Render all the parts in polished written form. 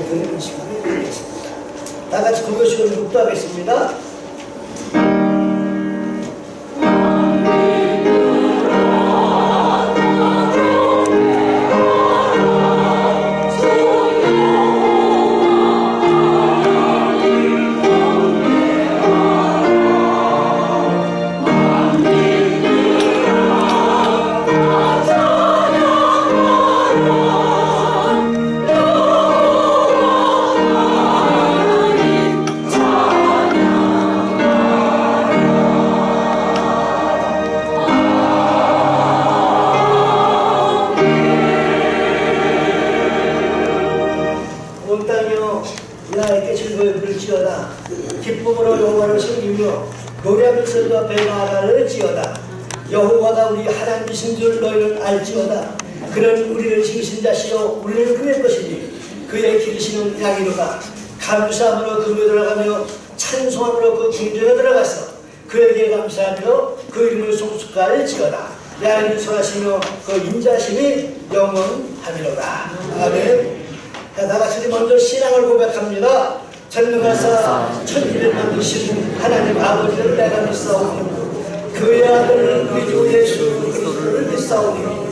드리는 시간을 드리겠습니다. 다 같이 고교식을 묵도하겠습니다. 기쁨으로 여호와를 섬기며 노래하면서 그 앞에 나아가를 지어다. 여호와가 우리 하나님이신 줄 너희는 알지어다. 그는 우리를 지으신 자시요 우리를 그의 것이니 그의 기르시는 양이로다. 감사함으로 그 문에 들어가며 찬송함으로 그 궁전에 들어가서 그에게 감사하며 그 이름을 송축할 지어다. 양을 설하시며 그 인자심이 영원하리로다. 아멘. 다 같이 먼저 신앙을 고백합니다. 전능하사 천지를 만드신 하나님 아버지를 내가 믿사오니 그의 아들 우리 주 예수 그리스도를 믿사오니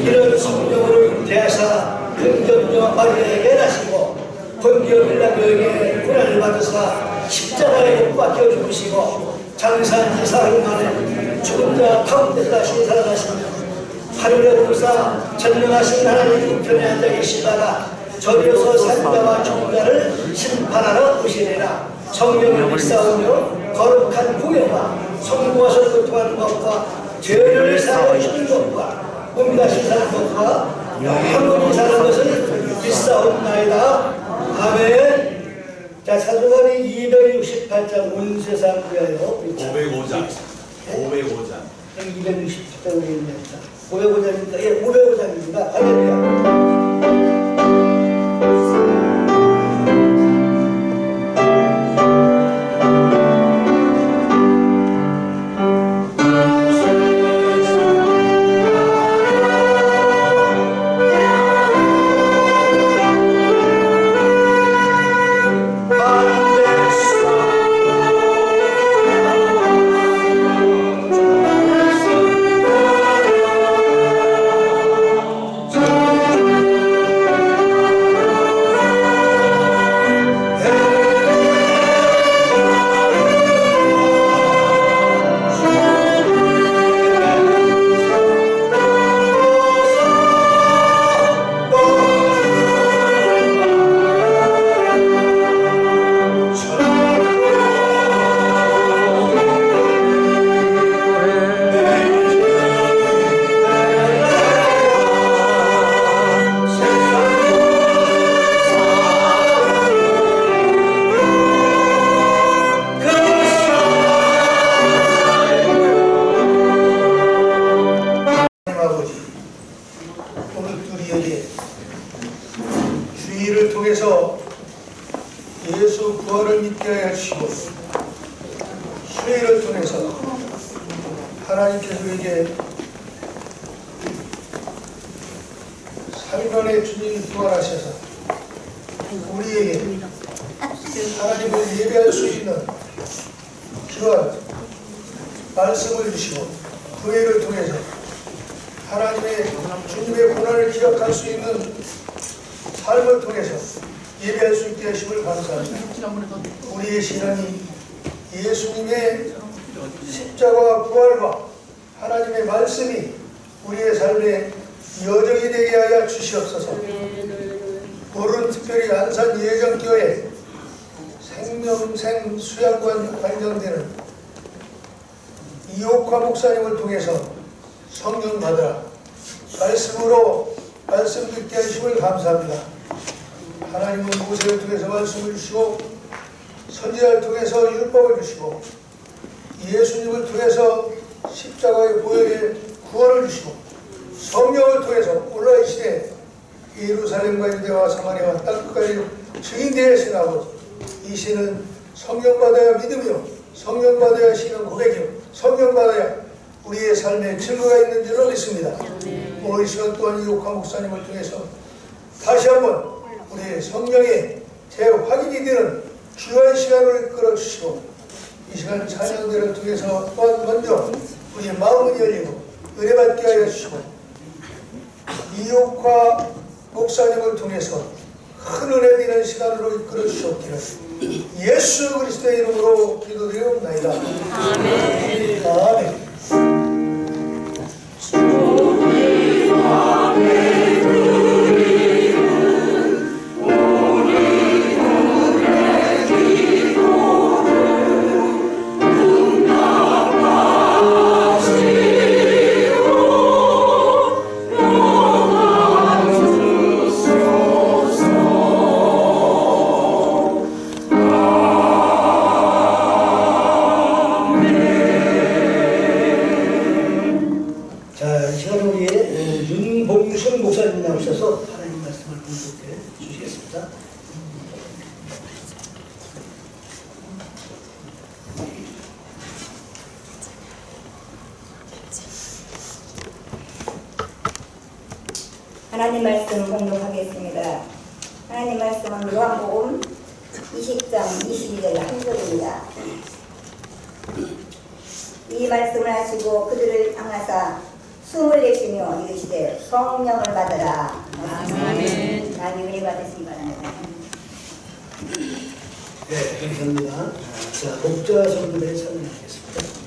이런 성령으로 대하사 긍정녀 마리아에게 나시고 본디오 빌라도에게 고난을 받으사 십자가에 못 박혀 죽으시고 장사한 지 사흘 만에 죽은 자 가운데 다시 살아나시며 하늘에 오르사 전능하신 하나님 우편에 앉아 계시다가 저리로서 산자와 죽자를 심판하러 오시리라. 성령을 믿사오며 거룩한 구원과 성부와서 고통하는 것과 죄를 사하시는 것과 몸이 다시 사는 것과 영원히 사는 것을 믿사옵나이다. 아멘. 자, 사도행전 268장 온 세상 위하여 505장 505장 268장입니다. 505장입니다. 예, 505장입니다. 할렐루야. 예수 부활을 믿게 하여 주시고 수혜를 통해서 하나님께서 우리에게 살간의 주님이 부활하셔서 우리에게 하나님을 예배할 수 있는 그러한 말씀을 주시고 그 애를 통해서 하나님의 주님의 고난을 기억할 수 있는 삶을 통해서 예배할 수 있게 하심을 감사합니다. 우리의 신앙이 예수님의 십자가와 부활과 하나님의 말씀이 우리의 삶에 여정이 되게 하여 주시옵소서. 오늘 특별히 안산 예정교회 생명생 수양관 관장되는 이옥화 목사님을 통해서 성령 받으라 말씀으로 말씀 듣게 하심을 감사합니다. 하나님은 모세를 통해서 말씀을 주시고 선지자를 통해서 율법을 주시고 예수님을 통해서 십자가의 보혈의 구원을 주시고 성령을 통해서 올라이 시대에 예루살렘과 유대와 사마리아와 땅끝까지 증인되어 계신 아버지, 이 시는 성령 받아야 믿으며 성령 받아야 시는 고백이요 성령 받아야 우리의 삶에 증거가 있는 줄로 믿습니다. 오늘 이 시간 또한 이옥화 목사님을 통해서 다시 한번 우리의 성령의 재확인이 되는 귀한 시간을 끌어주시고 이 시간 찬양대를 통해서 또한 먼저 우리의 마음을 열리고 은혜받게 하여 주시고 이옥화 목사님을 통해서 큰 은혜 되는 시간으로 이끌어 주시옵기를 예수 그리스도의 이름으로 기도드리옵나이다. 아멘. 아멘. 윤봉순 목사님 나오셔서 하나님 말씀을 공독해 주시겠습니다. 하나님 말씀 공독하겠습니다. 하나님 말씀은 요한복음 20장 22절 한 절입니다. 이 말씀을 하시고 그들을 향하사 숨을 내쉬며 이르시되 성령을 받으라. 아멘. 많이 은혜 받으시기 바랍니다. 네, 감사합니다. 자, 목자 성도들의 설명하겠습니다.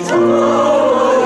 Oh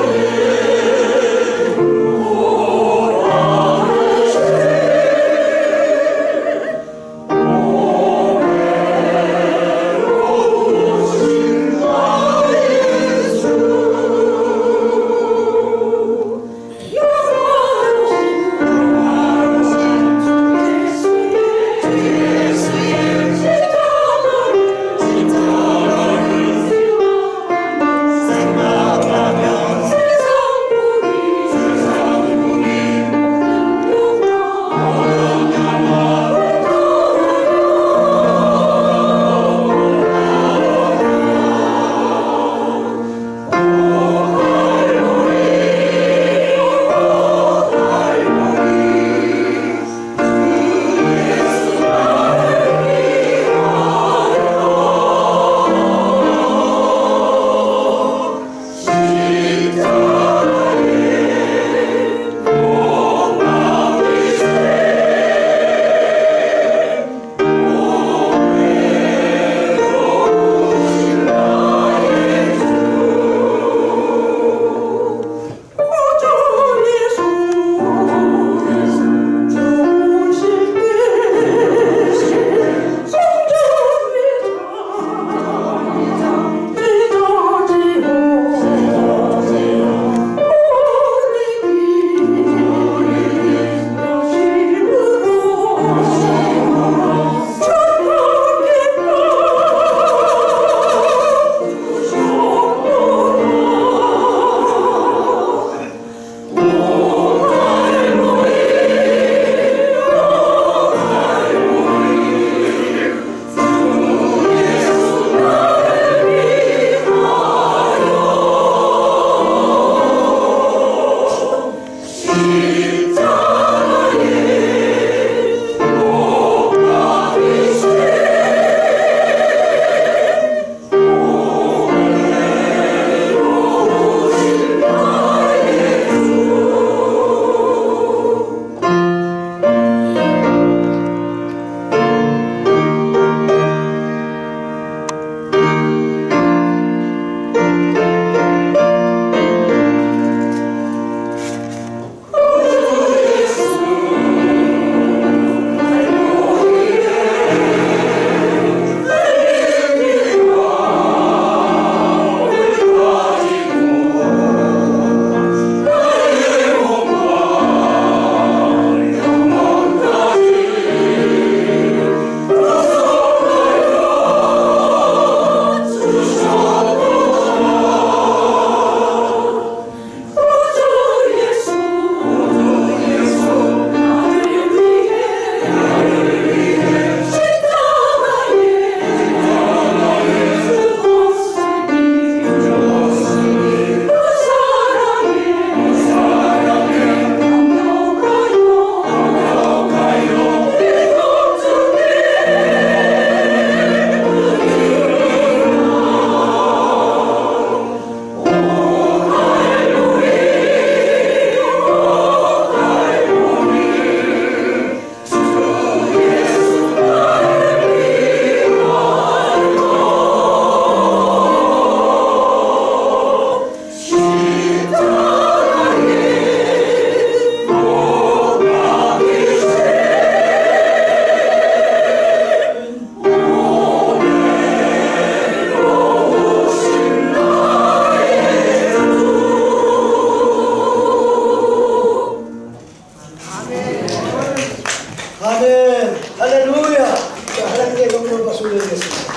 아멘. 할렐루야. 자, 하나님께 영광을 박수 올려드리겠습니다.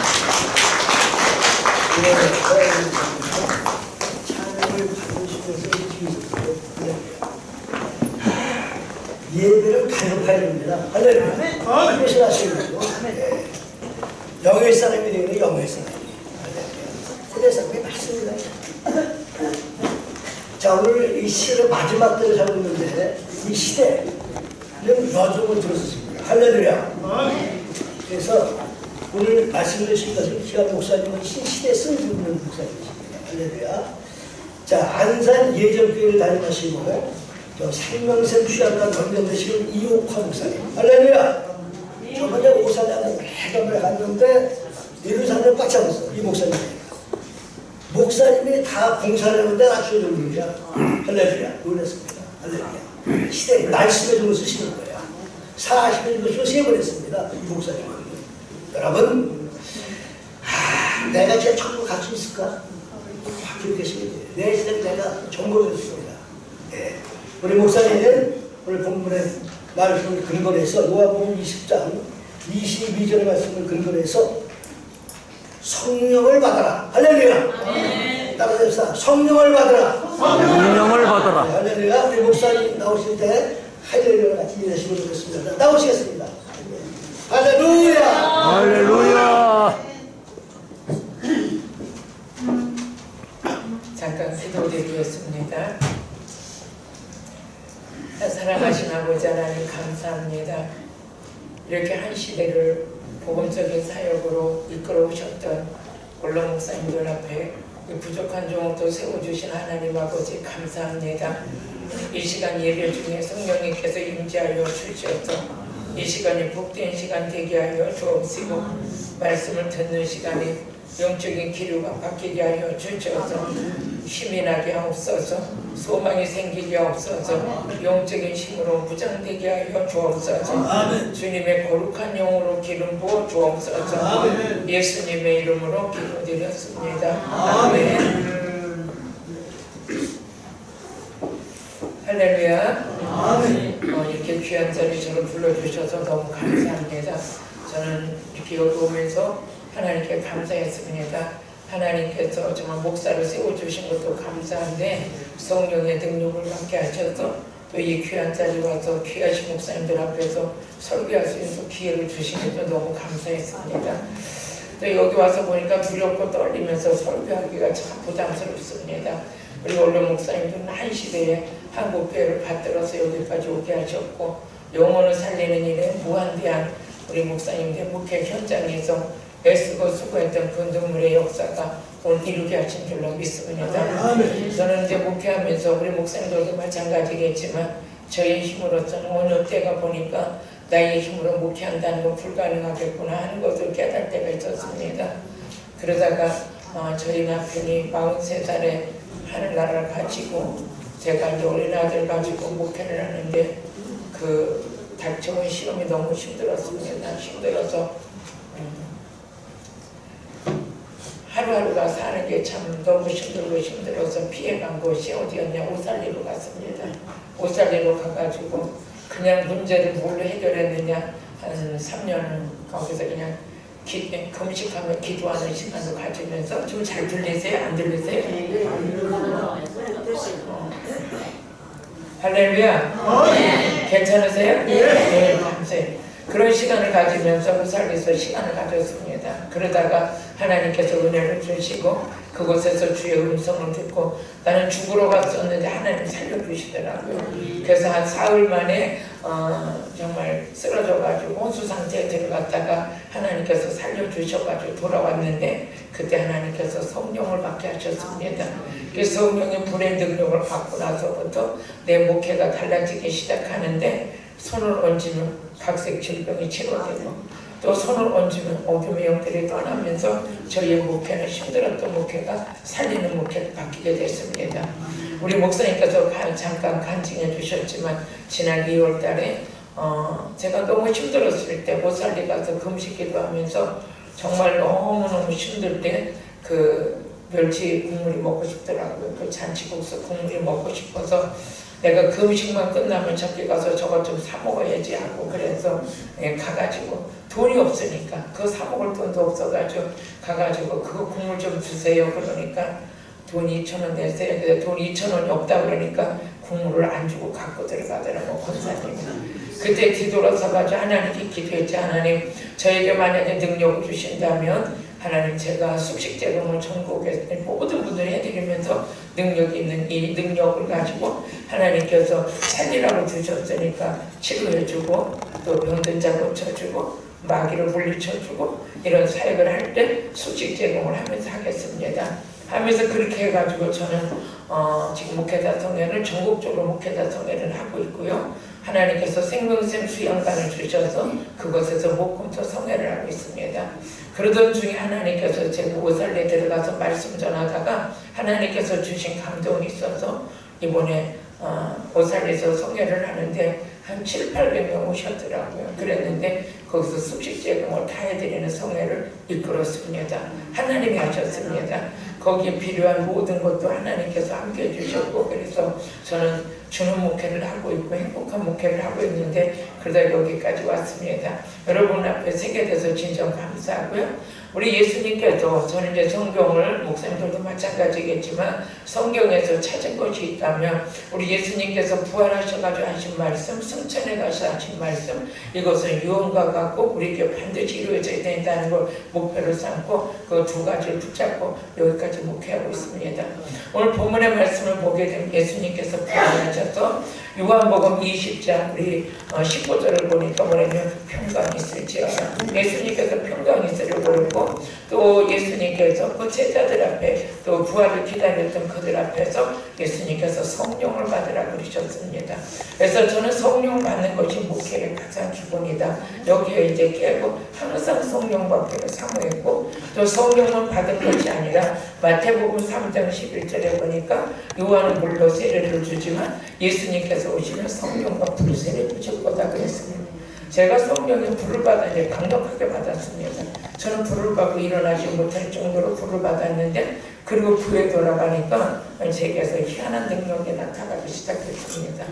찬양을 받으시면서 예배를 가격해야 됩니다. 할렐루야. 이것을 하시는 거고. 영의 사람이 되는 영의 사람. 그대 사람이 맞습니다. 자, 오늘 이 시대의 마지막 때를 살고 있는데 이 시대는 여종을 들었습니다. 할렐루야. 그래서 오늘 말씀 주신 것은 기관 목사님은 신시대에 쓴 목사님이십니다. 할렐루야. 자, 안산 예정교회를 다니시고 생명샘 취한단 원정되시는 이옥화 목사님. 할렐루야. 저번에 오사장에 회담을 갔는데 예루살렘을 꽉 잡았어. 이 목사님. 목사님이 다 봉사를 하는데 낮춰준 분이야. 할렐루야. 놀랐습니다. 할렐루야. 시대에 말씀의 종을 쓰시는 거야. 40일 것으로 세번했습니다. 이 목사님은. 여러분, 내가 진짜 천국 갈 수 있을까? 확실히 계시면 돼요. 내 시대에 내가 정복했습니다. 예. 우리 목사님은 오늘 본문의 말씀을 근거로 해서 요한복음 20장 22절의 말씀을 근거로 해서 성령을 받아라. 할렐루야. 따라서 성령을 받아라. 성령을 받아라. 네, 할렐루야. 우리 목사님 나오실 때 할렐루야 같이 인내시면 좋겠습니다. 나오시겠습니다. 할렐루야. 할렐루야. 잠깐 기도드리겠습니다. 사랑하신 아버지 하나님 감사합니다. 이렇게 한 시대를 복음적인 사역으로 이끌어 오셨던 원로 목사님들 앞에 이 부족한 종도 세워주신 하나님 아버지 감사합니다. 이 시간 예배 중에 성령님께서 임재하여 주시어서 이 시간이 복된 시간 되게 하여 주옵시고 말씀을 듣는 시간에 영적인 기류가 바뀌게 하여 주셔서 힘이 나게 하옵소서. 소망이 생기게 하옵소서. 영적인 힘으로 무장되게 하여 주옵소서. 주님의 거룩한 영으로 기름 부어 주옵소서. 예수님의 이름으로 기도드렸습니다. 아멘. 할렐루야. 이렇게 귀한 자리 저를 불러주셔서 너무 감사합니다. 저는 이렇게 여기 오면서 하나님께 감사했습니다. 하나님께서 정말 목사를 세워주신 것도 감사한데 성령의 능력을 받게 하셔서 또 이 귀한 자리에 와서 귀하신 목사님들 앞에서 설교할 수 있는 기회를 주신 것도 너무 감사했습니다. 또 여기 와서 보니까 두렵고 떨리면서 설교하기가 참 부담스럽습니다. 우리 원로 목사님들은 한 시대에 한국교회를 받들어서 여기까지 오게 하셨고 영혼을 살리는 일에 무한대한 우리 목사님들 목회 현장에서 애쓰고 수고했던 그 눈물의 역사가 오늘 이루게 하신 줄로 믿습니다. 저는 이제 목회하면서 우리 목사님들도 마찬가지겠지만 저의 힘으로서는 어느 때가 보니까 나의 힘으로 목회한다는 건 불가능하겠구나 하는 것을 깨달을 때가 있었습니다. 그러다가 저희 남편이 43살에 하늘나라를 가지고 제가 이제 어린 아들 가지고 목회를 하는데 그 닥쳐온 시험이 너무 힘들었습니다. 힘들어서 하루하루가 사는 게 참 너무 힘들어서 피해간 곳이 어디였냐, 오살리로 갔습니다. 오살리로 가가지고 그냥 문제를 뭘로 해결했느냐, 한 3년 거기서 그냥 금식하며 기도하는 시간도 가지면서. 좀 잘 들리세요? 안 들리세요? 할렐루야. 괜찮으세요? 네, 감사해요. 그런 시간을 가지면서 오살리에서 시간을 가졌습니다. 그러다가 하나님께서 은혜를 주시고 그곳에서 주의 음성을 듣고 나는 죽으러 갔었는데 하나님 살려주시더라고요. 그래서 한 사흘 만에 정말 쓰러져가지고 혼수 상태에 들어갔다가 하나님께서 살려주셔가지고 돌아왔는데 그때 하나님께서 성령을 받게 하셨습니다. 그 성령의 불의 능력을 받고 나서부터 내 목회가 달라지기 시작하는데 손을 얹으면 각색 질병이 치료되고 또 손을 얹으면 어둠의 영들이 떠나면서 저희의 목회는 힘들었던 목회가 살리는 목회로 바뀌게 됐습니다. 우리 목사님께서 잠깐 간증해 주셨지만 지난 2월 달에 제가 너무 힘들었을 때 오살리 가서 금식기도 하면서 정말 너무너무 힘들 때 그 멸치 국물이 먹고 싶더라고요. 그 잔치국수 국물이 먹고 싶어서 내가 그 음식만 끝나면 저기 가서 저것 좀 사 먹어야지 하고 그래서 가가지고 돈이 없으니까 그 사 먹을 돈도 없어가지고 가가지고 그거 국물 좀 주세요. 그러니까 돈이 2,000원 내세요. 근데 돈이 2,000원이 없다 그러니까 국물을 안 주고 갖고 들어가더라고 권사님이. 그때 뒤돌아서 가지고 하나님께 기도했지. 하나님 저에게 만약에 능력을 주신다면 하나님 제가 숙식제공을 전국에 모든 분들이 해드리면서 능력이 있는 이 능력을 가지고 하나님께서 살리라고 주셨으니까 치료해주고 또 병든 자 고쳐주고 마귀를 물리쳐주고 이런 사역을 할 때 숙식제공을 하면서 하겠습니다. 하면서 그렇게 해가지고 저는 지금 목회자 성회를 전국적으로 목회자 성회를 하고 있고요. 하나님께서 생명샘 수양관을 주셔서 그곳에서 목금토 성회를 하고 있습니다. 그러던 중에 하나님께서 제가 오살리에 들어가서 말씀 전하다가 하나님께서 주신 감동이 있어서 이번에 오살리에서 성회를 하는데 한 700~800명 오셨더라고요. 그랬는데 거기서 숙식제공을 다 해드리는 성회를 이끌었습니다. 하나님이 하셨습니다. 거기에 필요한 모든 것도 하나님께서 함께 해주셨고 그래서 저는 주는 목회를 하고 있고 행복한 목회를 하고 있는데 그러다 여기까지 왔습니다. 여러분 앞에 세게 돼서 진정 감사하고요. 우리 예수님께서 저는 이제 성경을 목사님들도 마찬가지겠지만 성경에서 찾은 것이 있다면 우리 예수님께서 부활하셔가지고 하신 말씀, 승천에 가서 하신 말씀 이것은 유언과 같고 우리에게 반드시 이루어져야 된다는 걸 목표로 삼고 그 두 가지를 붙잡고 여기까지 목회하고 있습니다. 오늘 본문의 말씀을 보게 되면 예수님께서 부활하셔서 요한복음 20장 우리 19절을 보니까 뭐냐면 평강이 있을지어다. 예수님께서 평강이 있으려고 그러고 또 예수님께서 그 제자들 앞에 또 부활을 기다렸던 그들 앞에서 예수님께서 성령을 받으라고 그러셨습니다. 그래서 저는 성령 받는 것이 목회의 가장 기본이다. 여기에 이제 깨고 항상 성령 받기를 사모했고 또 성령만 받은 것이 아니라 마태복음 3장 11절에 보니까 요한은 물로 세례를 주지만 예수님께서 오시면 성령과 불 세례를 줄 거다 그랬습니다. 제가 성령의 불을 받았는데 강력하게 받았습니다. 저는 불을 받고 일어나지 못할 정도로 불을 받았는데 그리고 부에 돌아가니까 제게서 희한한 능력이 나타나기 시작했습니다.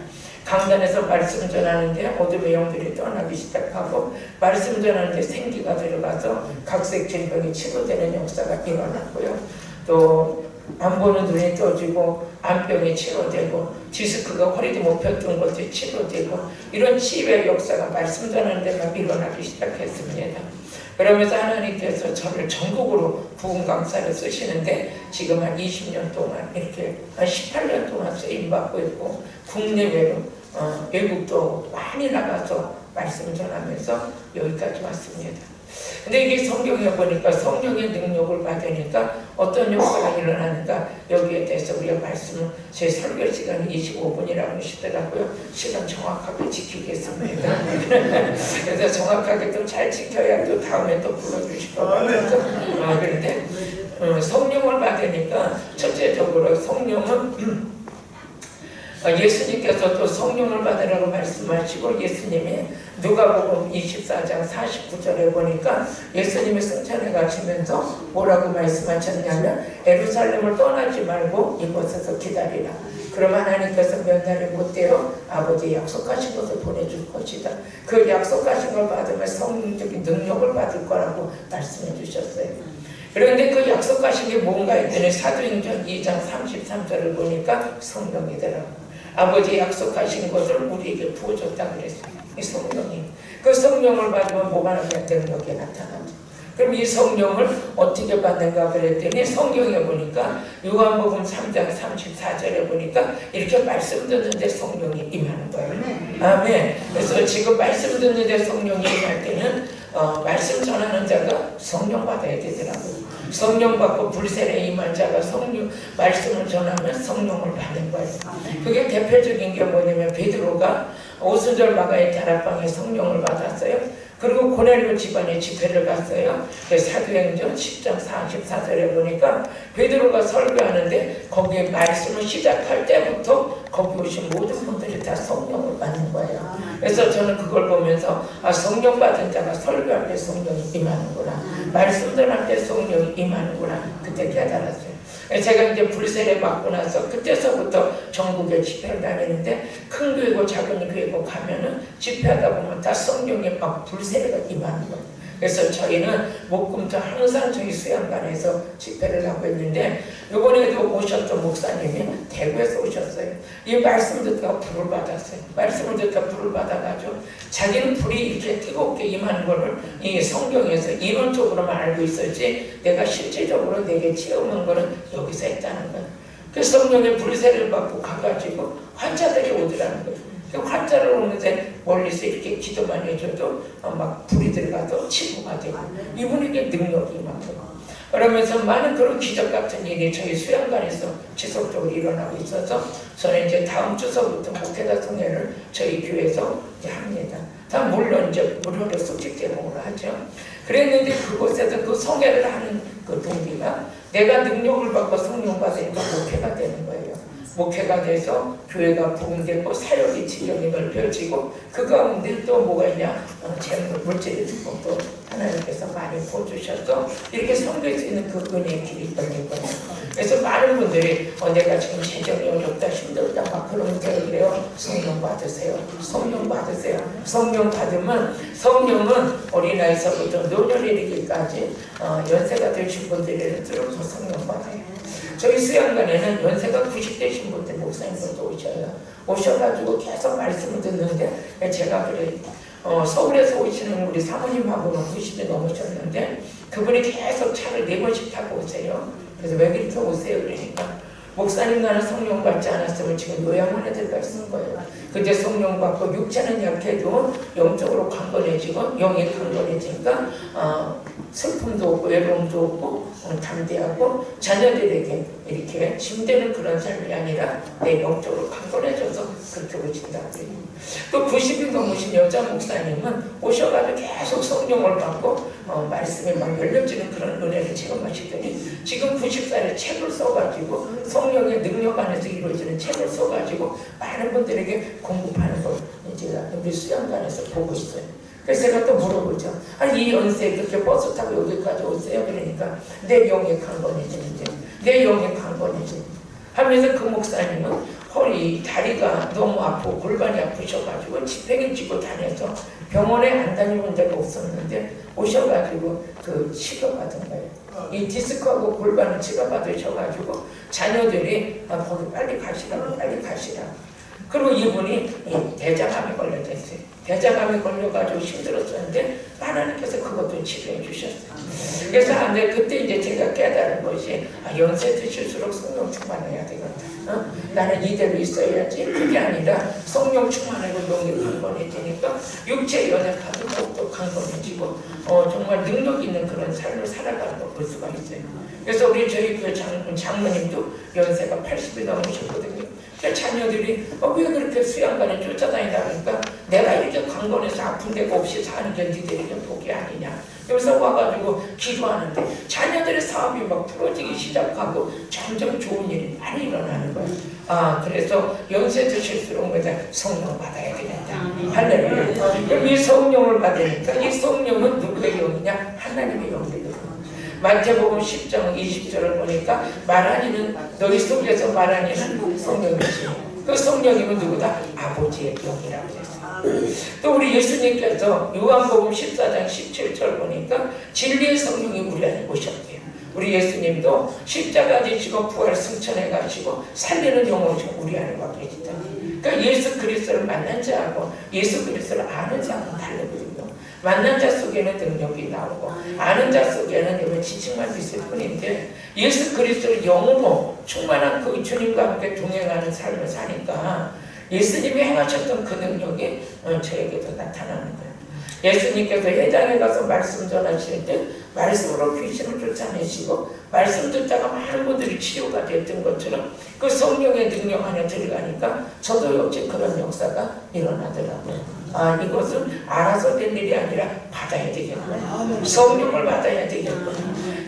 강단에서 말씀 전하는데 어둠의 영들이 떠나기 시작하고 말씀 전하는데 생기가 들어가서 각색 질병이 치료되는 역사가 일어났고요. 또 안 보는 눈이 떠지고 안병이 치료되고 디스크가 허리도 못 폈던 것이 치료되고 이런 치유의 역사가 말씀 전하는 데만 일어나기 시작했습니다. 그러면서 하나님께서 저를 전국으로 부흥 강사를 쓰시는데 지금 한 20년 동안 이렇게 한 18년 동안 쓰임받고 있고 국내외로 외국도 많이 나가서 말씀 전하면서 여기까지 왔습니다. 근데 이게 성경에 보니까 성령의 능력을 받으니까 어떤 역사가 일어나는가 여기에 대해서 우리가 말씀을 제 설교 시간이 25분이라고 하시더라고요. 시간 정확하게 지키겠습니다. 그래서 정확하게 또 잘 지켜야 또 다음에 또 불러주실 거예요. 그런데 성령을 받으니까 첫째적으로 성령은 예수님께서 또 성령을 받으라고 말씀하시고 예수님이 누가복음 24장 49절에 보니까 예수님이 승천해 가시면서 뭐라고 말씀하셨냐면 예루살렘을 떠나지 말고 이곳에서 기다리라. 그럼 하나님께서 몇 날이 못 되어 아버지 약속하신 것을 보내줄 것이다. 그 약속하신 걸 받으면 성령적인 능력을 받을 거라고 말씀해 주셨어요. 그런데 그 약속하신 게 뭔가 했더니 사도행전 2장 33절을 보니까 성령이더라고요. 아버지 약속하신 것을 우리에게 부어줬다 그랬어요. 이 성령이. 그 성령을 받으면 뭐가 나타나는 능력이 나타나죠. 그럼 이 성령을 어떻게 받는가 그랬더니 성경에 보니까 요한복음 3장 34절에 보니까 이렇게 말씀 듣는데 성령이 임하는 거예요. 아멘. 그래서 지금 말씀 듣는데 성령이 임할 때는 말씀 전하는 자가 성령 받아야 되더라고요. 성령 받고 불세례 임한 자가 성령 말씀을 전하면 성령을 받는 거예요. 그게 대표적인 게 뭐냐면 베드로가 오순절 마가의 다락방에 성령을 받았어요. 그리고 고넬료 집안에 집회를 갔어요. 사도행전 10장 44절에 보니까 베드로가 설교하는데 거기에 말씀을 시작할 때부터 거기 오신 모든 분들이 다 성령을 받는 거예요. 그래서 저는 그걸 보면서 성령 받은 자가 설교할 때 성령이 임하는구나. 말씀 전할 때 성령이 임하는구나. 그때 깨달았어요. 제가 이제 불세례 맞고 나서 그때서부터 전국에 집회를 다니는데 큰 교회고 작은 교회고 가면은 집회하다 보면 다 성령의 막 불세례가 임하는 거예요. 그래서 저희는 목금토 항상 저희 수양관에서 집회를 하고 있는데 이번에도 오셨던 목사님이 대구에서 오셨어요. 이 말씀 듣다가 불을 받았어요. 말씀을 듣다가 불을 받아가지고 자기는 불이 이렇게 뜨겁게 임하는 거를 이 성경에서 이론적으로만 알고 있었지 내가 실제적으로 내게 체험한 거는 여기서 했다는 거예요. 그 성령의 불세를 받고 가가지고 환자들이 오더라는 거예요. 환자를 오는데 멀리서 이렇게 기도만 해줘도 막 불이 들어가도 치료가 되고 이분에게 능력이 많고 그러면서 많은 그런 기적 같은 일이 저희 수양관에서 지속적으로 일어나고 있어서 저는 이제 다음 주서부터 목회자 성회를 저희 교회에서 이제 합니다. 다 물론 이제 무료로 숙직 대목으로 하죠. 그랬는데 그곳에서 그 성회를 하는 그 동기가 내가 능력을 받고 성령 받으니까 목회가 되는 거예요. 목회가 돼서 교회가 부흥되고 사역이 지경이 넓혀지고 그 가운데 또 뭐가 있냐 재물 물질이 있고 또 하나님께서 많이 보여주셔서 이렇게 섬길 수 있는 그 은혜의 길이 열린 거예요. 그래서 많은 분들이 내가 지금 재정이 어렵다 힘들다 막 그러면 그래요. 성령 받으세요. 성령 받으세요. 성령 받으면 성령은 어린아이서부터 노년에 이르기까지 연세가 되신 분들일수록 더 성령 받아요. 저희 수양관에는 연세가 90대신 분들 목사님들도 오셔요. 오셔가지고 계속 말씀을 듣는데 제가 그래 서울에서 오시는 우리 사모님하고는 90이 넘으셨는데 그분이 계속 차를 4번씩 타고 오세요. 그래서 왜 그렇게 오세요? 그러니까 목사님 나는 성령 받지 않았으면 지금 요양원에 들어가 있는 거예요. 근데 성령 받고 육체는 약해도 영적으로 강건해지고 영이 강건해지니까 슬픔도 없고 외로움도 없고 담대하고 자녀들에게 이렇게 힘드는 그런 삶이 아니라 내 영적으로 강건해져서 그렇게 오신다고 해요. 또 90이 넘으신 여자 목사님은 오셔가지고 계속 성령을 받고 말씀이 막 열려지는 그런 은혜를 체험하시더니 지금 90살에 책을 써가지고 성령의 능력 안에서 이루어지는 책을 써가지고 많은 분들에게 공급하는 걸 제가 우리 수양관에서 보고 있어요. 그래서 제가 또 물어보죠. 아니 이 연세에 그렇게 버스 타고 여기까지 오세요? 그러니까 내 영이 강건해지는데 내 영이 강건해지는데 하면서 그 목사님은 허리, 다리가 너무 아프고 골반이 아프셔가지고 지팽이 쥐고 다녀서 병원에 안 다녀본 적이 없었는데 오셔가지고 그 치료받은 거예요. 이 디스크하고 골반을 치료받으셔가지고 자녀들이 거기 빨리 가시라고 빨리 가시라고. 그리고 이분이 대장암에 걸려졌어요. 대장암에 걸려가지고 힘들었었는데 하나님께서 그것도 치료해 주셨어요. 그래서 그때 이제 제가 깨달은 것이 연세 드실수록 성령 충만해야 되겠다. 나는 이대로 있어야지. 그게 아니라 성령 충만하고 영이 강건해지니까 육체 연약하도 더욱더 강건해지고 정말 능력 있는 그런 삶을 살아가는 걸 볼 수가 있어요. 그래서 우리 저희 그 장모님도 연세가 80이 넘으셨거든요. 자녀들이 왜 그렇게 수양관에 쫓아다니다 보니까 내가 이렇게 강건해서 아픈 데가 없이 사는 게 니들에게 복이 아니냐. 여기서 와가지고 기도하는데 자녀들의 사업이 막 풀어지기 시작하고 점점 좋은 일이 많이 일어나는 거예요. 그래서 연세 드실수록 성령 받아야 되겠다. 할렐루야. 그럼 이 성령을 받으니까 이 성령은 누구의 영이냐? 하나님의 영이거든요. 마태복음 10장 20절을 보니까 말하니는 너희 속에서 말하니는 성령이지. 그 성령이면 누구다? 아버지의 영이라고 했어요. 또 우리 예수님께서 요한복음 14장 17절 보니까 진리의 성령이 우리 안에 오셨대요. 우리 예수님도 십자가 지시고 부활 승천해 가지고 살리는 영으로 우리 안에 와 계시다. 그러니까 예수 그리스도를 만난 자하고 예수 그리스도를 아는 자하고 다르거든요. 만난 자 속에는 능력이 나오고 아는 자 속에는 지식만 있을 뿐인데 예수 그리스도를 영으로 충만한 그 주님과 함께 동행하는 삶을 사니까 예수님이 행하셨던 그 능력이 저에게도 나타나는 거예요. 예수님께서 회당에 가서 말씀 전하실 때 말씀으로 귀신을 쫓아내시고 말씀 듣다가 많은 분들이 치료가 됐던 것처럼 그 성령의 능력 안에 들어가니까 저도 역시 그런 역사가 일어나더라고요. 이것은 알아서 된 일이 아니라 받아야 되겠구나. 성령을 받아야 되겠구나.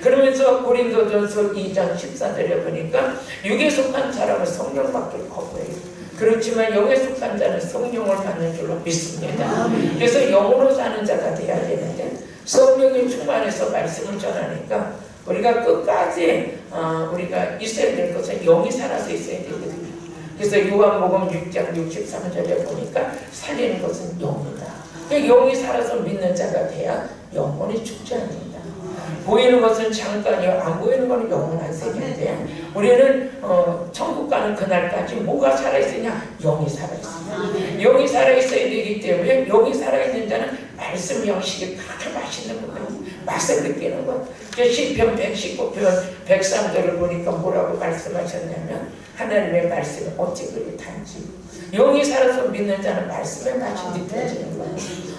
그러면서 고린도전서 2장 14절에 보니까 육에 속한 사람은 성령 받기를 거부해요. 그렇지만 영에 속한 자는 성령을 받는 줄로 믿습니다. 그래서 영으로 사는 자가 돼야 되는데 성령이 충만해서 말씀을 전하니까 우리가 끝까지 우리가 있어야 될 것은 영이 살아서 있어야 되거든요. 그래서 요한복음 6장 63절에 보니까 살리는 것은 영이다. 그러니까 영이 살아서 믿는 자가 돼야 영혼이 죽지 않는다. 보이는 것은 잠깐이요, 안 보이는 것은 영원한 세계인데 우리는 천국 가는 그날까지 뭐가 살아있으냐? 영이 살아있어요. 영이 살아있어야 되기 때문에 영이 살아있는 자는 말씀 양식이 그렇게 맛있는 거예요. 맛을 느끼는 것. 시편 119편 103절을 보니까 뭐라고 말씀하셨냐면 하나님의 말씀이 어찌 그리 단지 영이 살아서 믿는 자는 말씀의 맛이 느껴지는 거예요.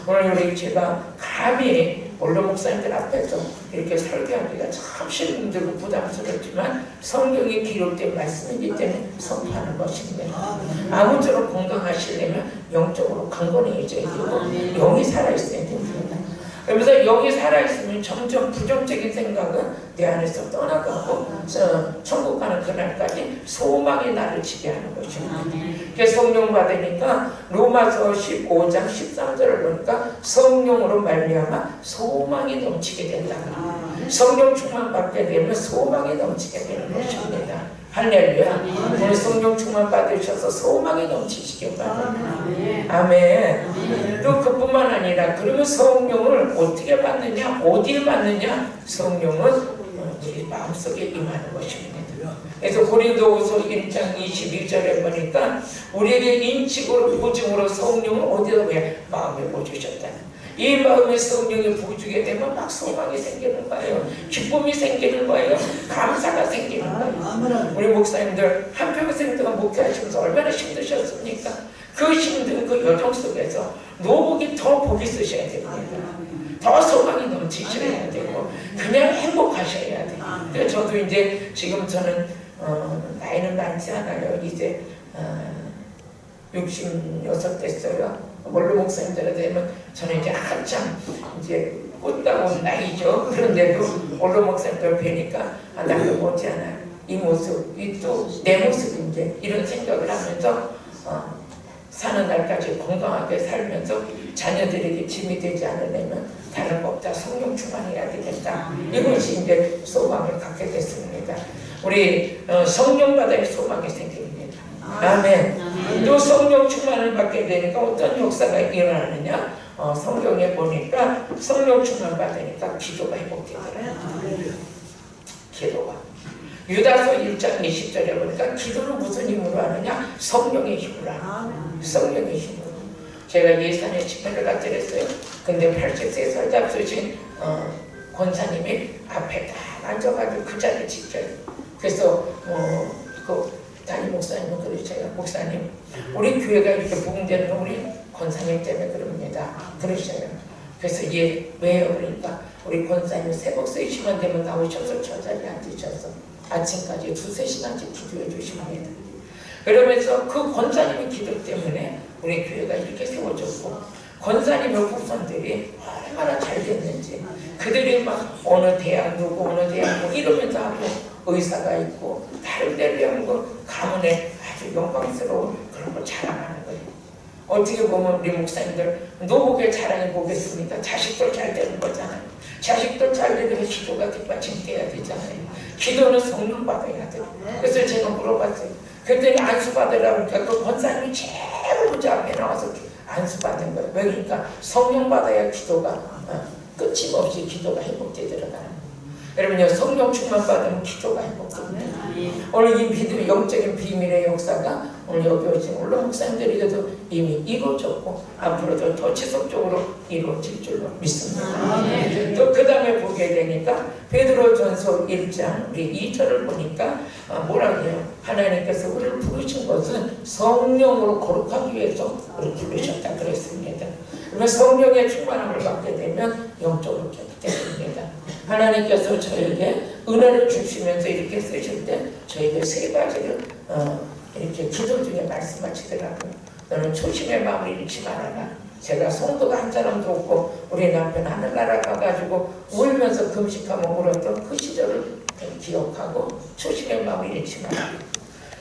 오늘 우리 제가 감히 원로 목사님들 앞에서 이렇게 설교하기가 참 힘들고 부담스럽지만 성경에 기록된 말씀이기 때문에 선포하는 것입니다. 아무쪼록 건강하시려면 영적으로 강건해져야 되고 영이 살아있어야 됩니다. 그러면서 영이 살아있으면 점점 부정적인 생각은 내 안에서 떠나가고 천국 가는 그날까지 소망이 나를 지게 하는 것입니다. 그래서 성령 받으니까 로마서 15장 13절을 보니까 성령으로 말미암아 소망이 넘치게 된다. 성령 충만 받게 되면 소망이 넘치게 되는 것입니다. 할렐루야. 오늘 성령 충만 받으셔서 소망이 넘치시길 바랍니다. 아멘. 또 그뿐만 아니라 그러면 성령을 어떻게 받느냐, 어디에 받느냐? 성령은 우리 마음속에 임하는 것입니다. 그래서 고린도후서 1장 22절에 보니까 우리에게 인식으로 보증으로 성령을 어디다 왜 마음에 보여주셨다는. 이 마음에 성령이 부어주게 되면 막 소망이 생기는 거예요. 기쁨이 생기는 거예요. 감사가 생기는 거예요. 우리 목사님들 한평생 동안 목회하시면서 얼마나 힘드셨습니까? 그 힘든 그 여정 속에서 노복이 더 복이 쓰셔야 됩니다. 더 소망이 넘치셔야 되고 그냥 행복하셔야 돼요. 그래서 저도 이제 지금 저는 나이는 많지 않아요. 이제 66 됐어요. 원로 목사님들에 되면 저는 이제 한참 이제 꽃다운 나이죠. 그런데도 원로 목사님들 뵈니까 나도 못지않아 이 모습, 이 또 내 모습인데 이런 생각을 하면서 사는 날까지 건강하게 살면서 자녀들에게 짐이 되지 않으려면 다른 거 없다. 성령 충만해야 되겠다. 이것이 이제 소망을 갖게 됐습니다. 우리 성령 받아야 소망이 생깁니다. 아멘. 또 성령 충만을 받게 되니까 어떤 역사가 일어나느냐? 성경에 보니까 성령 충만 받으니까 기도가 회복되더라고요. 기도가. 유다서 1장 20절에 보니까 기도는 무슨 힘으로 하느냐? 성령의 힘으로 하느냐. 성령의 힘으로. 제가 예산에 집회를 갔다 그랬어요. 근데 83살 잡수신 권사님이 앞에 딱 앉아가지고 그 자리에 지켜요. 그래서 그 담임 목사님은 그러셔요. 목사님, 우리 교회가 이렇게 부흥되는 건 우리 권사님 때문에 그럽니다. 그러셔요. 그래서 얘 왜요? 그러니까 우리 권사님 새벽 3시간 되면 나오셔서 저 자리에 앉으셔서 아침까지 2-3시간씩 기도해 주십니다. 그러면서 그 권사님의 기도 때문에 우리 교회가 이렇게 세워졌고 권사님의 후손들이 얼마나 잘 됐는지 그들이 막 어느 대학 누구 어느 대학 뭐 이러면서 하고 의사가 있고 다른 데를 연구 가문에 아주 영광스러운 그런 걸 자랑하는 거예요. 어떻게 보면 우리 목사님들 노복의 자랑해 보겠습니까? 자식들 잘 되는 거잖아요. 자식들 잘 되면 기도가 뒷받침돼야 되잖아요. 기도는 성령 받아야 돼요. 그래서 제가 물어봤어요. 그랬더니 안수 받으라고 그러니까 그 권사님이 제일 먼저 앞에 나와서 안수 받은 거예요. 왜 그러니까 성령 받아야 기도가 끊임없이 기도가 회복되더라고요. 여러분요, 성령 충만 받으면 기도가 회복됩니다. 오늘 이 믿음의 영적인 비밀의 역사가 오늘 여기 오신 원로 목사님들에게도 이미 이루어졌고 앞으로도 더 지속적으로 이루어질 줄로 믿습니다. 또 그 다음에 보게 되니까 베드로전서 1장 우리 2절을 보니까 뭐라고 해요? 하나님께서 우리를 부르신 것은 성령으로 거룩하기 위해서 우리를 부르셨다 그랬습니다. 그러면 성령의 충만함을 받게 되면 영적으로 깨끗해집니다. 하나님께서 저에게 은혜를 주시면서 이렇게 쓰실 때 저에게 3가지를 이렇게 기도 중에 말씀하시더라고요. 너는 초심의 마음을 잃지 말아라. 제가 성도가 한 사람도 없고 우리 남편 하늘나라 가가지고 울면서 금식하며 울었던 그 시절을 기억하고 초심의 마음을 잃지 말아라.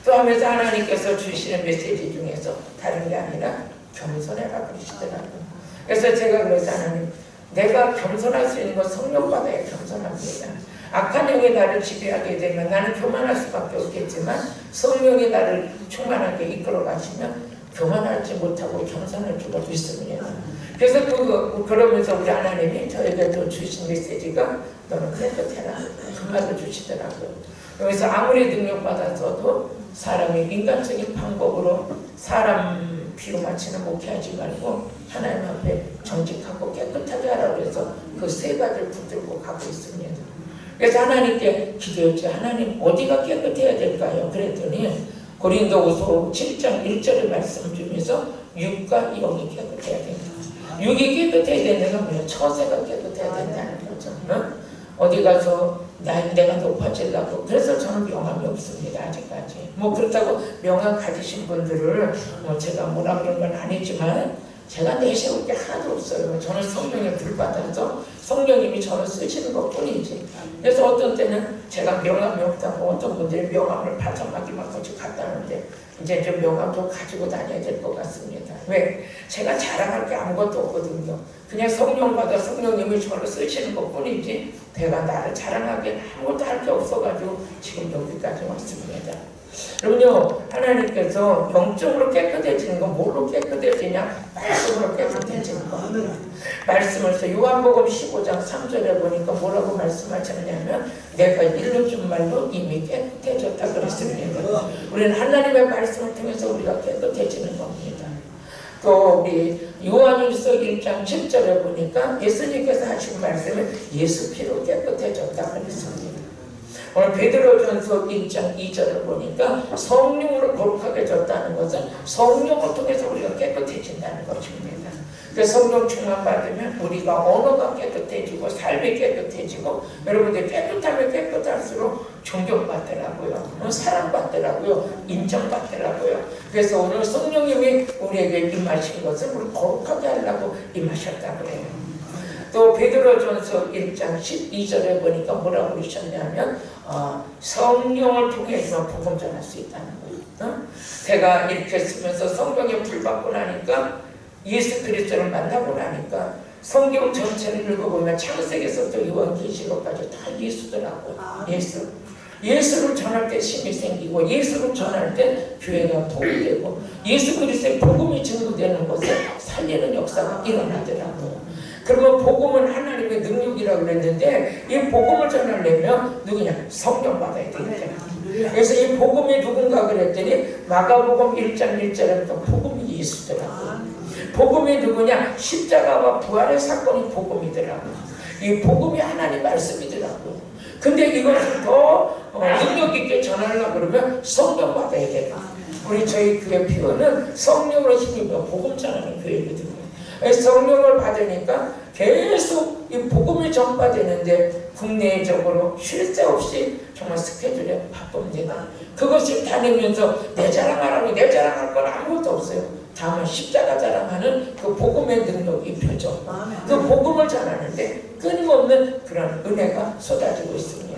또 하면서 하나님께서 주시는 메시지 중에서 다른 게 아니라 겸손해라 그러시더라고요. 그래서 제가 그래서 하나님 내가 겸손할 수 있는 건 성령 받아야 겸손합니다. 악한 영이 나를 지배하게 되면 나는 교만할 수밖에 없겠지만 성령이 나를 충만하게 이끌어 가시면 교만하지 못하고 겸손할 수가 있습니다. 그래서 그러면서 우리 하나님이 저에게도 주신 메시지가 너는 깨끗해라 그 말을 주시더라고요. 그래서 아무리 능력받아서도 사람이 인간적인 방법으로 사람 비유 맞추는 목회하지 말고 하나님 앞에 정직하고 깨끗하게 하라고 해서 그 세 가지를 붙들고 가고 있습니다. 그래서 하나님께 기도했죠. 하나님 어디가 깨끗해야 될까요? 그랬더니 고린도후서 7장 1절의 말씀 중에서 육과 영이 깨끗해야 된다. 육이 깨끗해야 되는 건 뭐예요? 처세가 깨끗해야 된다는 거죠. 어디 가서 내가 높아지려고. 그래서 저는 명함이 없습니다. 아직까지. 뭐 그렇다고 명함 가지신 분들을 제가 뭐라 그런 건 아니지만 제가 내세울 게 하나도 없어요. 저는 성령에 불받아서 성령님이 저를 쓰시는 것 뿐이지. 그래서 어떤 때는 제가 명함이 없다고 어떤 분들이 명함을 파전하기 막 같이 갔다는데 이제 좀 명함도 가지고 다녀야 될 것 같습니다. 왜? 제가 자랑할 게 아무것도 없거든요. 그냥 성령 받아 성령님이 저를 쓰시는 것 뿐이지 내가 나를 자랑하기엔 아무것도 할 게 없어가지고 지금 여기까지 왔습니다. 그럼요, 하나님께서 영적으로 깨끗해지는 건 뭘로 깨끗해지냐? 말씀으로 깨끗해지는 겁니다. 말씀을 요한복음 15장 3절에 보니까 뭐라고 말씀하셨냐면 내가 일러 준 말로 이미 깨끗해졌다 그랬습니다. 우리는 하나님의 말씀을 통해서 우리가 깨끗해지는 겁니다. 또 우리 요한일서 1장 7절에 보니까 예수님께서 하신 말씀은 예수 피로 깨끗해졌다 그랬습니다. 오늘 베드로전서 1장 2절을 보니까 성령으로 거룩하게 졌다는 것은 성령을 통해서 우리가 깨끗해진다는 것입니다. 그래서 성령 충만 받으면 우리가 언어가 깨끗해지고 삶이 깨끗해지고 여러분들 깨끗하면 깨끗할수록 존경받더라고요. 사랑받더라고요. 인정받더라고요. 그래서 오늘 성령님이 우리에게 임하신 것은 우리 거룩하게 하려고 임하셨다고 해요. 또 베드로전서 1장 12절에 보니까 뭐라고 그러셨냐면 성령을 통해서 복음 전할 수 있다는 거예요. 제가 이렇게 쓰면서 성령에 불받고 나니까 예수 그리스도를 만나고 나니까 성경 전체를 읽어보면 창세기에서부터 요한계시록까지 다 예수더라고요. 예수를 전할 때 힘이 생기고 예수를 전할 때 교회가 도움이 되고 예수 그리스도의 복음이 증거되는 것을 살리는 역사가 일어나더라고요. 그러면 복음은 하나님의 능력이라고 그랬는데 이 복음을 전하려면 누구냐? 성령 받아야 되겠잖아요. 그래서 이 복음이 누군가 그랬더니 마가복음 1장 1절에부터 복음이 예수더라고요. 복음이 누구냐? 십자가와 부활의 사건이 복음이더라고요. 이 복음이 하나님 말씀이더라고요. 근데 이것을 더 능력 있게 전하려고 그러면 성령 받아야 돼요. 우리 저희 교회 피부는 성령으로 힘입어 복음 전하는 교회거든요. 성령을 받으니까 계속 이 복음이 전파되는데 국내적으로 쉴 새 없이 정말 스케줄에 바쁩니다. 그것을 다니면서 내 자랑하라고 내 자랑할 건 아무것도 없어요. 다만 십자가 자랑하는 그 복음의 능력이 펴져. 그 복음을 전하는데 끊임없는 그런 은혜가 쏟아지고 있습니다.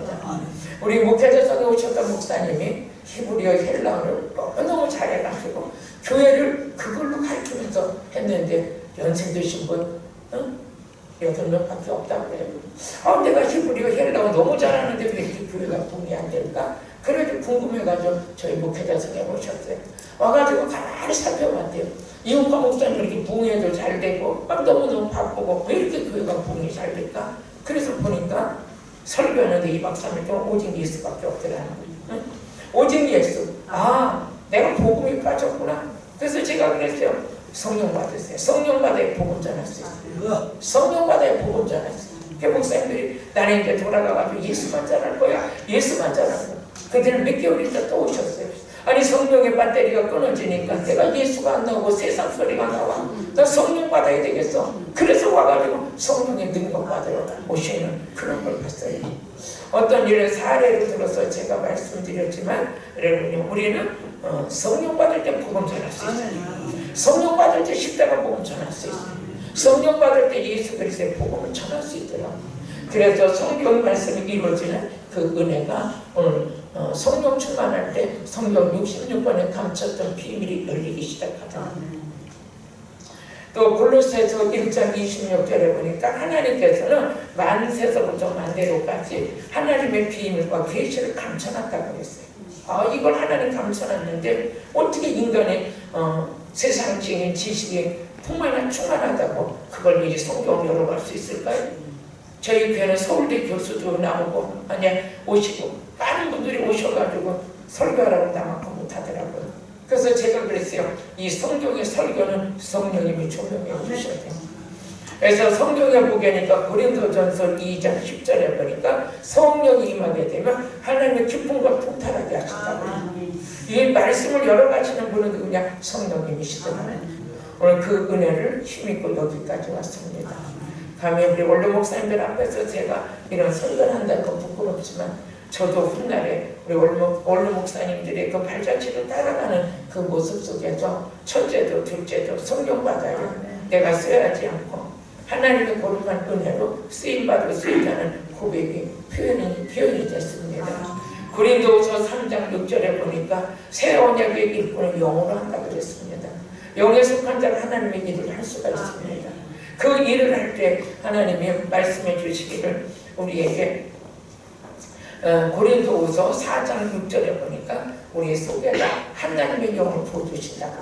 우리 목회자석에 오셨던 목사님이 히브리어 헬라어를 너무 잘해가지고 교회를 그걸로 가르치면서 했는데 연세 드신 분 8명밖에 없다고 그래요. 내가 히브리어 헬라어 너무 잘하는데 왜 이렇게 교회가 붕이 안 될까? 그래도 궁금해가지고 저희 목회자석에 오셨어요. 와가지고 가만히 살펴봤대요. 이용과 목사님 이렇게 붕해도 잘 되고 막 너무너무 바쁘고 왜 이렇게 교회가 붕이 잘 될까? 그래서 보니까 설교하는데 2박 3일 동안 오직 예수밖에 없더라는 거예요. 오직 예수. 내가 복음이 빠졌구나. 그래서 제가 그랬어요. 성령 받으세요. 성령 받아야 복음 전할 수 있어요. 성령 받아야 복음 전할 수 있어요. 목사님들이 나는 이제 돌아가가지고 예수만 전할 거야. 예수만 전할 거야. 그들은 몇 개월 있다 또 오셨어요. 아니 성령의 배터리가 끊어지니까 내가 예수가 안 나오고 세상 소리가 나와. 나 성령 받아야 되겠어. 그래서 와가지고 성령의 능력 받으러 오시는 그런 걸 봤어요. 어떤 일을 사례로 들어서 제가 말씀드렸지만 여러분 우리는 성령 받을 때 복음 전할 수 있어요. 성령 받을 때 십자가 복음 전할 수 있어요. 성령 받을 때 예수 그리스도의 복음을 전할 수 있더라고요. 그래서 성경 말씀이 이루어지는 그 은혜가 오늘 성령 충만할 때 성경 66번에 감췄던 비밀이 열리기 시작하더라고요. 또 골로새서 1장 26절에 보니까 하나님께서는 만세서부터 만대로까지 하나님의 비밀과 계시를 감춰놨다고 그랬어요. 이걸 하나님 감춰놨는데 어떻게 인간의 세상적인 지식이 풍만한 충만하다고 그걸 이 성경을 열어갈 수 있을까요? 저희 교회는 서울대 교수도 나오고 오시고 많은 분들이 오셔가지고 설교하라고 나만큼 못하더라고요. 그래서 제가 그랬어요. 이 성경의 설교는 성령님이 조명해 주셔야 돼요. 그래서 성경에 보니까 고린도전서 2장 10절에 보니까 성령이 임하게 되면 하나님의 기쁨과 통탈하게 하신다고요. 이 말씀을 열어가시는 분은 그냥 성령님이시더라고요. 오늘 그 은혜를 힘입고 여기까지 왔습니다. 다음에 우리 원로 목사님들 앞에서 제가 이런 설교를 한다는 건 부끄럽지만 저도 훗날에 우리 원로 목사님들의 그 발자취를 따라가는 그 모습 속에서 첫째도 둘째도 성령 받아요. 내가 써야지 않고 하나님의 거룩한 은혜로 쓰임받을 수 있다는 고백이 표현이 됐습니다. 고린도서 3장 6절에 보니까 새 언약의 일꾼을 영으로 한다고 그랬습니다. 영에 속한 자는 하나님의 일을 할 수가 있습니다. 그 일을 할 때 하나님이 말씀해 주시기를 우리에게 고린도후서 4장 6절에 보니까 우리 속에다 하나님의 영을 부어주신다고.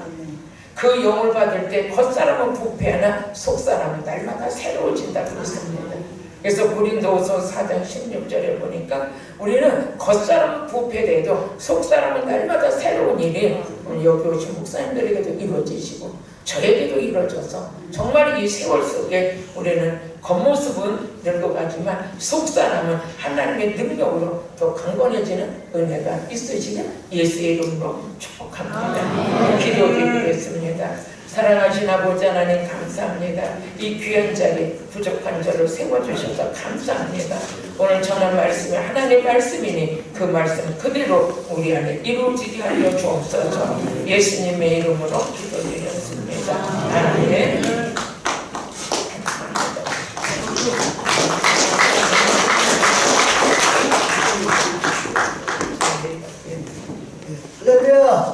그 영을 받을 때 겉사람은 부패하나 속사람은 날마다 새로워진다고 그랬습니다. 그래서 고린도후서 4장 16절에 보니까 우리는 겉사람은 부패돼도 속사람은 날마다 새로운 일이 여기 오신 목사님들에게도 이루어지시고 저에게도 이루어져서 정말 이 세월 속에 우리는 겉모습은 늙어가지만 속사람은 하나님의 능력으로 더 강건해지는 은혜가 있으시길 예수의 이름으로 축복합니다. 기도드리겠습니다. 사랑하신 아버지 하나님 감사합니다. 이 귀한 자리 부족한 저를 세워주셔서 감사합니다. 오늘 전한 말씀이 하나님의 말씀이니 그 말씀 그대로 우리 안에 이루어지게 하여 주옵소서. 예수님의 이름으로 기도드렸습니다. 아멘. 할렐루야.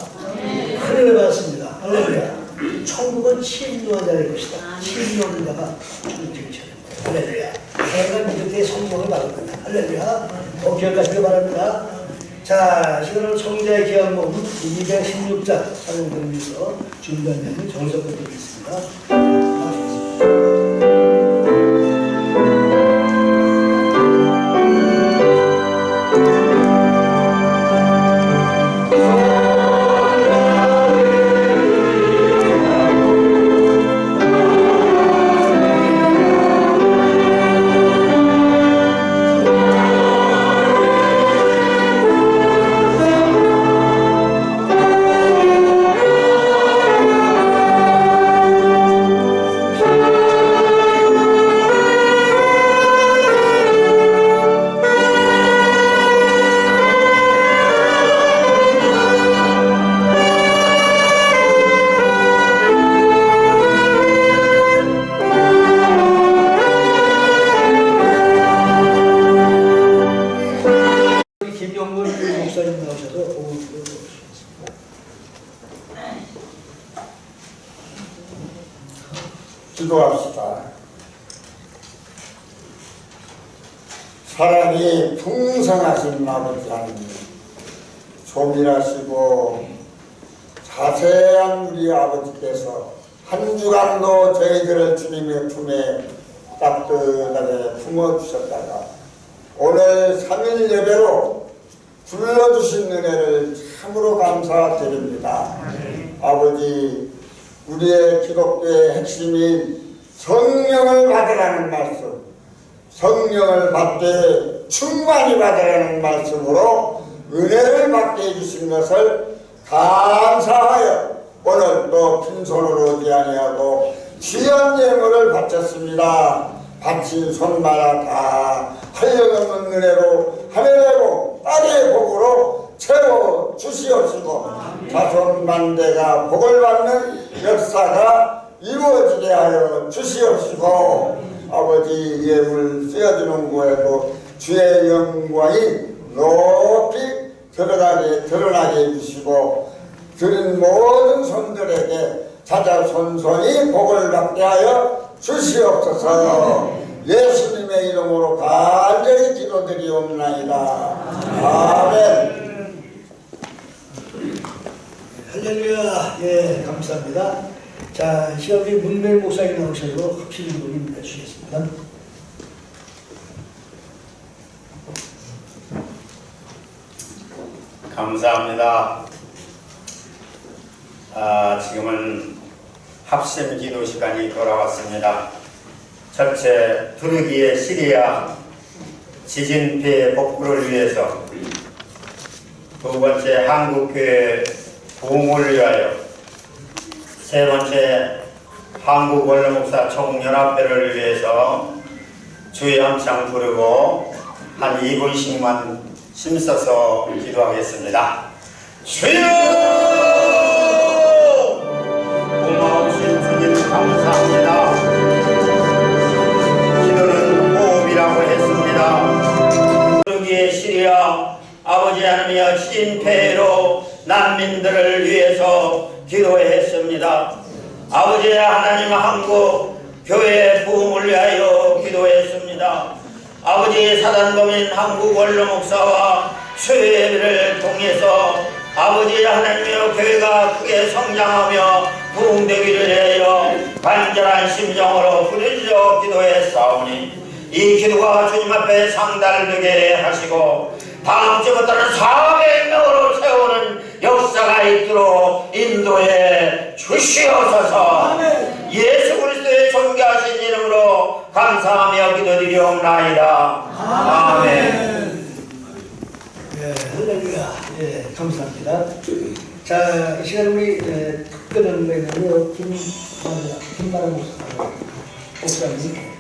하늘을 받았습니다. 할렐루야. 천국은 치유한 자일 것이다. 치유하는 자가 천국을 찾는다. 할렐루야. 내가 믿을 때 성령을 받을 거다. 할렐루야. 기억하시길 바랍니다. 자, 시간은 성자의 기한목 216장 사용되는 위해서 준비한 내용을 정석부터 드리겠습니다. 기도합시다. 사랑이 풍성하신 아버지 하나님, 조밀하시고 자세한 우리 아버지께서 한 주간도 저희들을 주님의 품에 따뜻하게 품어주셨다가 오늘 3일 예배로 불러주신 은혜를 참으로 감사드립니다. 아버지, 우리의 기독교의 핵심인 성령을 받으라는 말씀, 성령을 받되 충만히 받으라는 말씀으로 은혜를 받게 해주신 것을 감사하여 오늘 또 빈손으로 오지 아니하고 귀한 예물을 바쳤습니다. 바친 손마다 다 한량없는 은혜로 하늘의 복, 땅의 복으로 채워 주시옵시고 자손만대가 복을 받는 역사가 이루어지게 하여 주시옵시고 아버지 예물 쓰여주는 거에도 주의 영광이 높이 드러나게 해주시고 드린 모든 손들에게 자자손손이 복을 받게 하여 주시옵소서. 예수님의 이름으로 간절히 기도드리옵나이다. 아멘. 할렐루야. 예, 감사합니다. 자, 시간 우리 문명 목사님 나오셔서 확실히 논의 해주시겠습니다. 감사합니다. 지금은 합심 기도 시간이 돌아왔습니다. 첫째, 투르기의 시리아 지진 피해 복구를 위해서, 두 번째, 한국교회 부흥을 위하여, 세 번째, 한국 원로목사 총연합회를 위해서 주의 함창 부르고 한 2분씩만 힘써서 기도하겠습니다. 주여! 고마우신 주님 감사합니다. 기도는 호흡이라고 했습니다. 투르기의 시리아 아버지 하나님이여 지진폐해로 난민들을 위해서 기도했습니다. 아버지 하나님 한국 교회 부흥을 위하여 기도했습니다. 아버지 사단범인 한국 원로 목사와 수요예배를 통해서 아버지 하나님의 교회가 크게 성장하며 부흥되기를 위하여 간절한 심정으로 부르짖어 기도했사오니 이 기도가 주님 앞에 상달되게 하시고 다음 주부터는 400명으로 세우는 역사가 있도록 인도해 주시옵소서. 예수 그리스도의 존귀하신 이름으로 감사하며 기도드리옵나이다. 아멘. 예, 할렐루야. 예, 감사합니다. 자, 이 시간 우리 특별한 분은요, 김만원 목사님.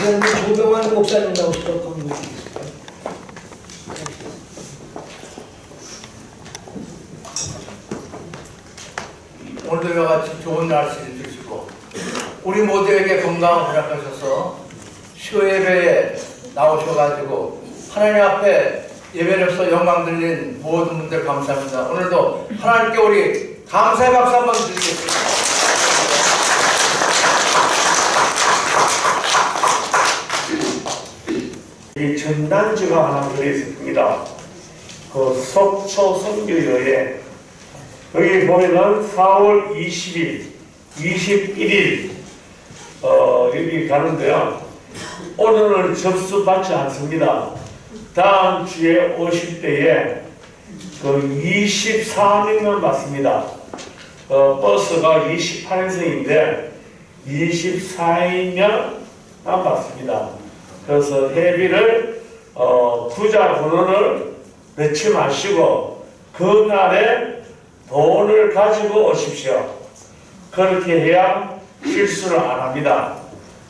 시간에 조병환 목사님 나오시도록 권고드리겠습니다. 오늘도 이와 같이 좋은 날씨를 주시고 우리 모두에게 건강을 허락하셔서 수요예배에 나오셔가지고 하나님 앞에 예배로서 영광 드리는 모든 분들 감사합니다. 오늘도 하나님께 우리 감사의 박수 한번 드리겠습니다. 이 전단지가 하나 들어있습니다. 그 속초 선교여에 여기 보면은 4월 20일, 21일 여기 가는데요. 오늘은 접수받지 않습니다. 다음 주에 오실 때에 그 24명만 받습니다. 버스가 28인승인데 24인명만 받습니다. 그래서 회비를 부자 번호를 넣지 마시고 그날에 돈을 가지고 오십시오. 그렇게 해야 실수를 안 합니다.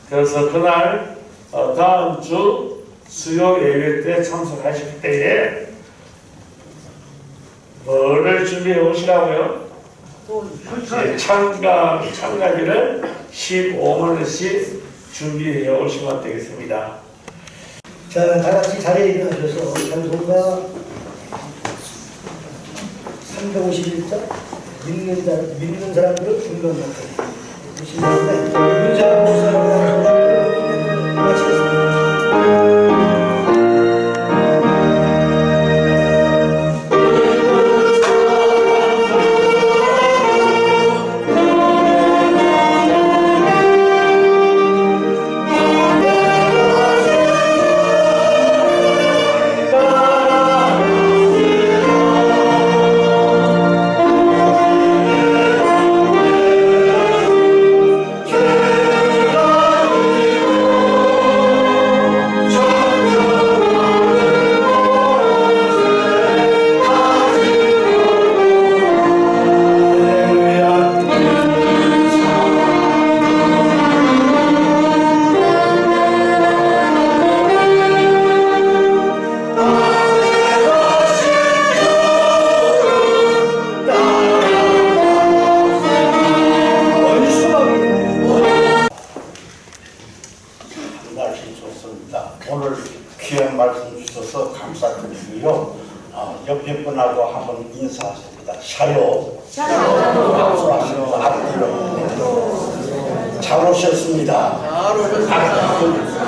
그래서 그날 다음 주 수요 예배 때 참석하실 때에 뭐를 준비해 오시라고요? 참가비를 15만원씩 준비해 오시면 되겠습니다. 자, 다 같이 자리에 일어나셔서 찬송가 351장 믿는 사람들은 중간 같다. 보신 다음에 윤자 목사님 마치겠습니다. 오늘 귀한 말씀 주셔서 감사드리고요. 옆에 분하고 한번 인사하십니다. 샬롬. 앞뒤로. 잘 오셨습니다.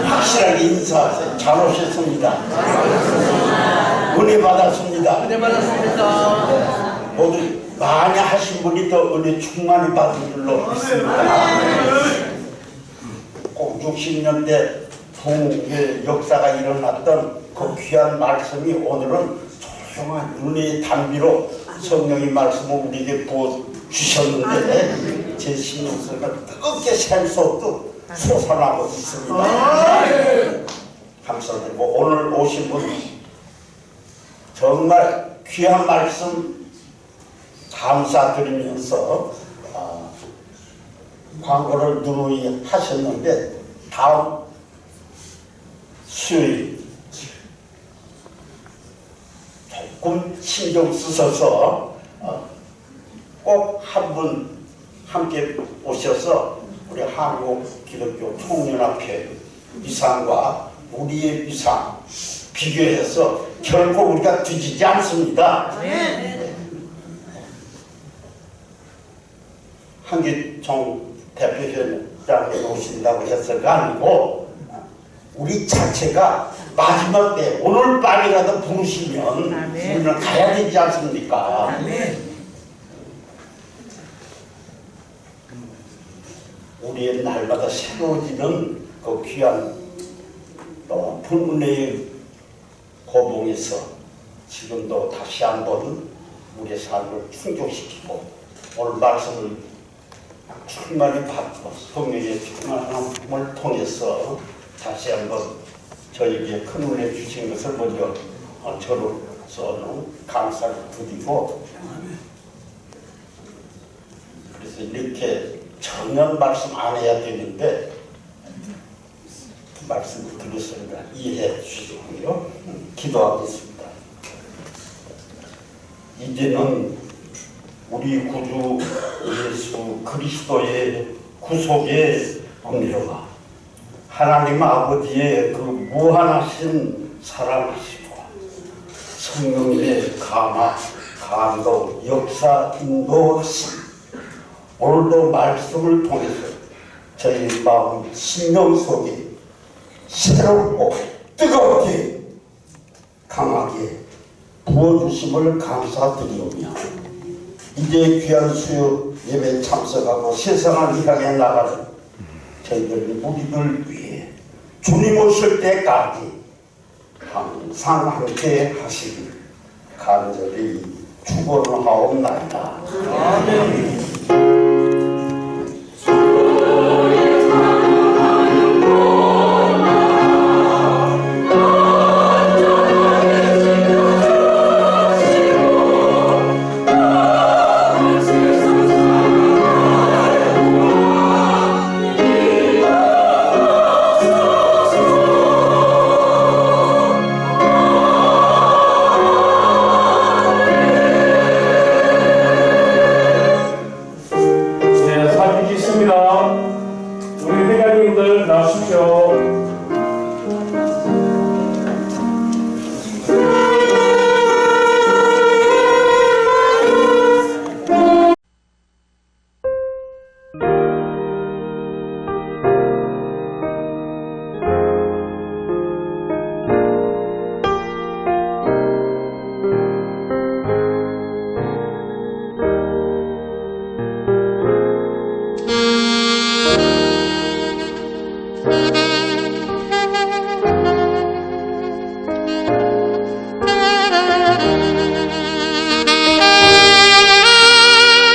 확실하게 인사하세요. 잘 오셨습니다. 은혜 받았습니다. 은혜 받았습니다. 모두 많이 하신 분이 더 은혜 충만히 받은 줄로 믿습니다. 꼭 60년대 통일 역사가 일어났던 그 귀한 말씀이 오늘은 조용한 은혜의 단비로 성령의 말씀을 우리에게 부어주셨는데 제 신앙생활 뜨겁게 셀 수 없도록 솟아나고 있습니다. 감사드리고 오늘 오신 분 정말 귀한 말씀 감사드리면서 광고를 누누이 하셨는데 다음 수요일 조금 신경 쓰셔서 꼭 한 분 함께 오셔서 우리 한국 기독교 총연합회 위상과 우리의 위상 비교해서 결코 우리가 뒤지지 않습니다. 한기총 대표회장이 오신다고 해서가 아니고 우리 자체가 마지막 때 오늘 밤이라도 부르시면 우리는 가야 되지 않습니까? 우리의 날마다 새로워지는 그 귀한 불문의 고봉에서 지금도 다시 한번 우리의 삶을 충족시키고 오늘 말씀을 충만히 받고 성령의 충만함을 통해서 다시 한번 저에게 큰 은혜 주신 것을 먼저 저로서는 감사를 드리고 그래서 이렇게 전혀 말씀 안 해야 되는데 말씀을 드렸습니다. 이해해 주시고요. 기도하겠습니다. 이제는 우리 구주 예수 그리스도의 구속의 은혜와 하나님 아버지의 그 무한하신 사랑하시고 성령의 감화, 감동, 역사, 인도하심 오늘도 말씀을 통해서 저희 마음, 심령 속에 새롭고 뜨겁게 강하게 부어주심을 감사드리오며 이제 귀한 수요 예배 참석하고 세상을 향해 나가는 저희들 우리들 위해 주님 오실 때까지 항상 함께 하시길 간절히 축원하옵나이다. 아멘.